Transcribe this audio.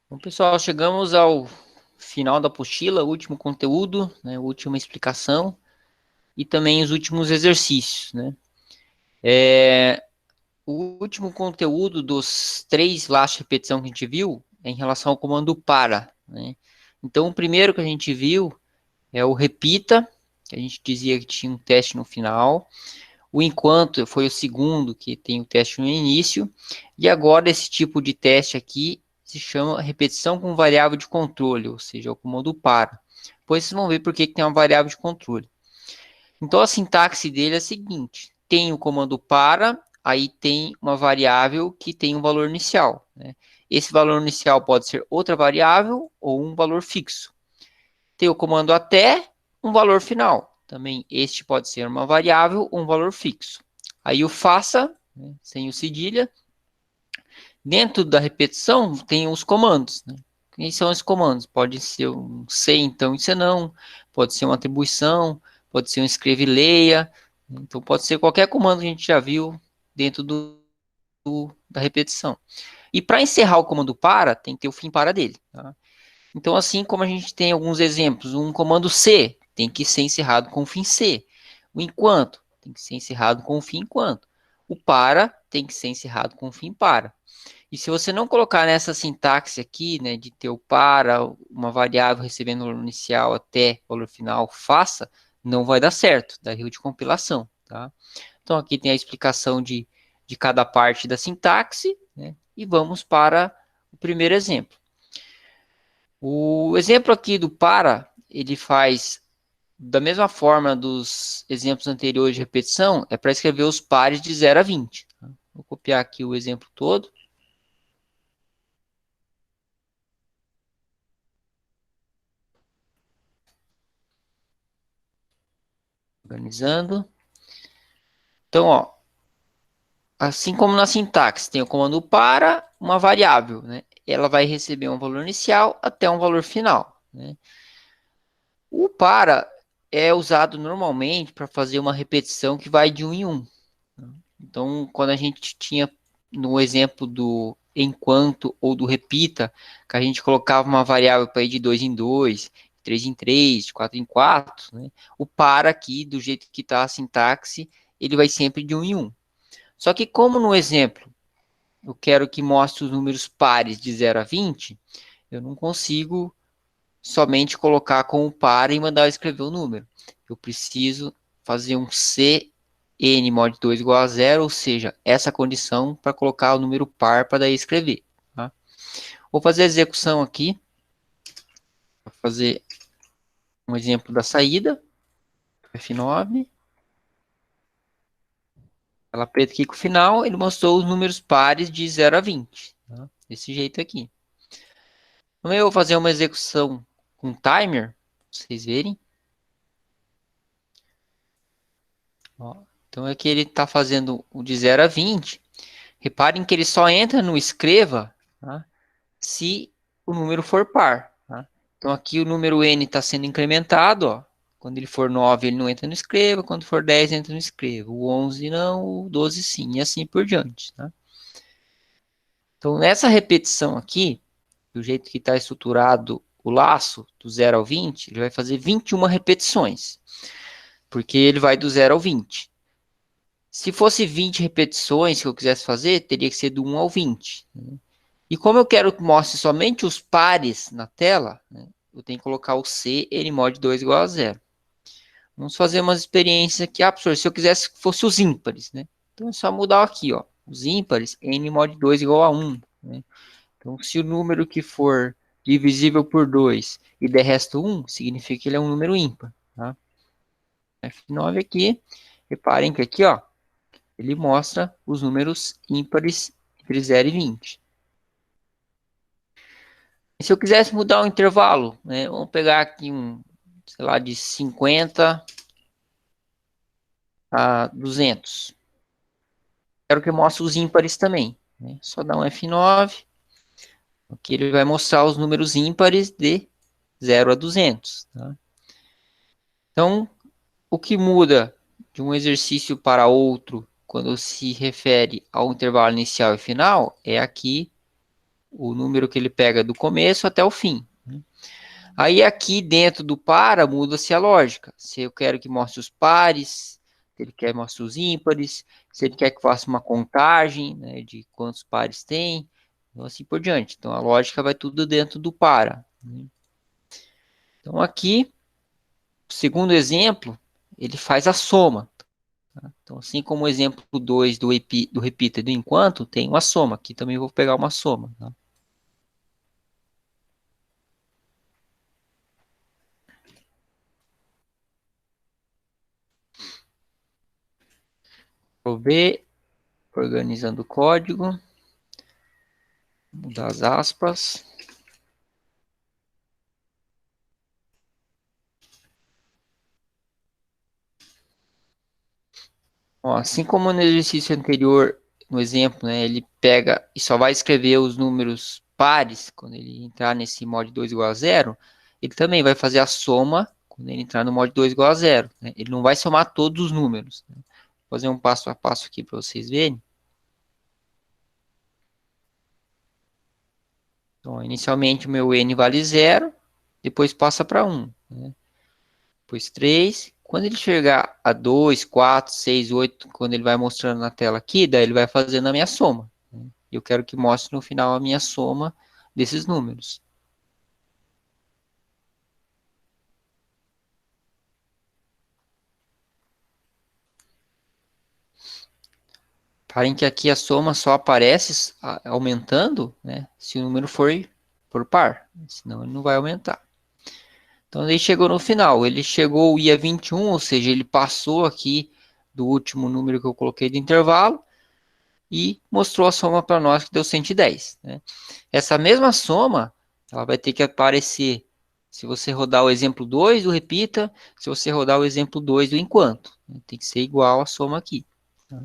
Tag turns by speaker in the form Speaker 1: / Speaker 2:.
Speaker 1: Bom, pessoal, chegamos ao final da apostila, último conteúdo, né, última explicação e também os últimos exercícios, né? O último conteúdo dos 3 lastres de repetição que a gente viu é em relação ao comando para, né? Então, o primeiro que a gente viu é o repita, que a gente dizia que tinha um teste no final. O enquanto foi o segundo, que tem o teste no início. E agora esse tipo de teste aqui se chama repetição com variável de controle, ou seja, é o comando para. Depois vocês vão ver por que tem uma variável de controle. Então a sintaxe dele é a seguinte: tem o comando para, aí tem uma variável que tem um valor inicial, né? Esse valor inicial pode ser outra variável ou um valor fixo. Tem o comando até, um valor final. Também este pode ser uma variável ou um valor fixo. Aí o faça, né, sem o cedilha. Dentro da repetição tem os comandos, né? Quem são os comandos? Pode ser um se, então e se não, pode ser uma atribuição, pode ser um escreve e leia. Então pode ser qualquer comando que a gente já viu dentro da repetição. E para encerrar o comando para, tem que ter o fim para dele. Tá? Então, assim como a gente tem alguns exemplos, um comando C tem que ser encerrado com o fim C. O enquanto tem que ser encerrado com o fim enquanto. O para tem que ser encerrado com o fim para. E se você não colocar nessa sintaxe aqui, né, de ter o para, uma variável recebendo o valor inicial até o valor final, faça, não vai dar certo, dá erro de compilação, tá? Então aqui tem a explicação de cada parte da sintaxe, né, e vamos para o primeiro exemplo. O exemplo aqui do para, ele faz da mesma forma dos exemplos anteriores de repetição, é para escrever os pares de 0 a 20. Tá? Vou copiar aqui o exemplo todo. Organizando. Então, ó, assim como na sintaxe, tem o comando para uma variável, né? Ela vai receber um valor inicial até um valor final, né? O para é usado normalmente para fazer uma repetição que vai de um em um. Então, quando a gente tinha no exemplo do enquanto ou do repita, que a gente colocava uma variável para ir de 2 em 2, 3 em 3, de 4 em 4, né? O para aqui, do jeito que está a sintaxe, ele vai sempre de um em um. Só que como no exemplo eu quero que mostre os números pares de 0 a 20, eu não consigo somente colocar com o par e mandar eu escrever o número. Eu preciso fazer um cn mod 2 igual a zero, ou seja, essa condição para colocar o número par para daí escrever. Tá? Vou fazer a execução aqui, vou fazer um exemplo da saída, F9, ela aperta aqui com o final, ele mostrou os números pares de 0 a 20, tá? Desse jeito aqui. Então eu vou fazer uma execução com timer, pra vocês verem. Ó, então é que ele está fazendo o de 0 a 20. Reparem que ele só entra no escreva, tá, se o número for par. Tá? Então aqui o número n está sendo incrementado. Ó. Quando ele for 9, ele não entra no escreva. Quando for 10, entra no escreva. O 11 não, o 12 sim, e assim por diante. Tá? Então nessa repetição aqui, do jeito que está estruturado o laço, do 0 ao 20, ele vai fazer 21 repetições. Porque ele vai do 0 ao 20. Se fosse 20 repetições que eu quisesse fazer, teria que ser do 1 ao 20. Né? E como eu quero que mostre somente os pares na tela, né, eu tenho que colocar o C, N mod 2 igual a zero. Vamos fazer umas experiências aqui. Ah, professor, se eu quisesse que fosse os ímpares, né? Então é só mudar aqui, ó. Os ímpares, N mod 2 igual a 1. Né? Então, se o número que for divisível por 2 e der resto 1, significa que ele é um número ímpar. Tá? F9 aqui, reparem que aqui, ó, ele mostra os números ímpares entre 0 e 20. E se eu quisesse mudar o intervalo, né, vamos pegar aqui um, sei lá, de 50 a 200. Quero que mostre os ímpares também. Né? Só dar um F9. Aqui ele vai mostrar os números ímpares de 0 a 200. Tá? Então, o que muda de um exercício para outro quando se refere ao intervalo inicial e final é aqui o número que ele pega do começo até o fim. Aí aqui dentro do para muda-se a lógica. Se eu quero que mostre os pares, se ele quer mostre os ímpares, se ele quer que faça uma contagem, né, de quantos pares tem, então assim por diante. Então a lógica vai tudo dentro do para. Então aqui, segundo exemplo, ele faz a soma. Tá? Então assim como o exemplo 2 do repita e do enquanto, tem uma soma. Aqui também vou pegar uma soma. Tá? Vou ver, organizando o código, mudar as aspas. Ó, assim como no exercício anterior, no exemplo, né, ele pega e só vai escrever os números pares quando ele entrar nesse mod 2 igual a zero, ele também vai fazer a soma quando ele entrar no mod 2 igual a zero. Né? Ele não vai somar todos os números. Né? Vou fazer um passo a passo aqui para vocês verem. Então, inicialmente o meu n vale zero, depois passa para 1. Né? Depois 3. Quando ele chegar a 2, 4, 6, 8, quando ele vai mostrando na tela aqui, daí ele vai fazendo a minha soma. Eu quero que mostre no final a minha soma desses números. Parem que aqui a soma só aparece aumentando, né, se o número for por par, senão ele não vai aumentar. Então ele chegou no final, ele chegou ia 21, ou seja, ele passou aqui do último número que eu coloquei de intervalo e mostrou a soma para nós que deu 110. Né? Essa mesma soma, ela vai ter que aparecer se você rodar o exemplo 2 do repita, se você rodar o exemplo 2 do enquanto. Tem que ser igual a soma aqui. Tá?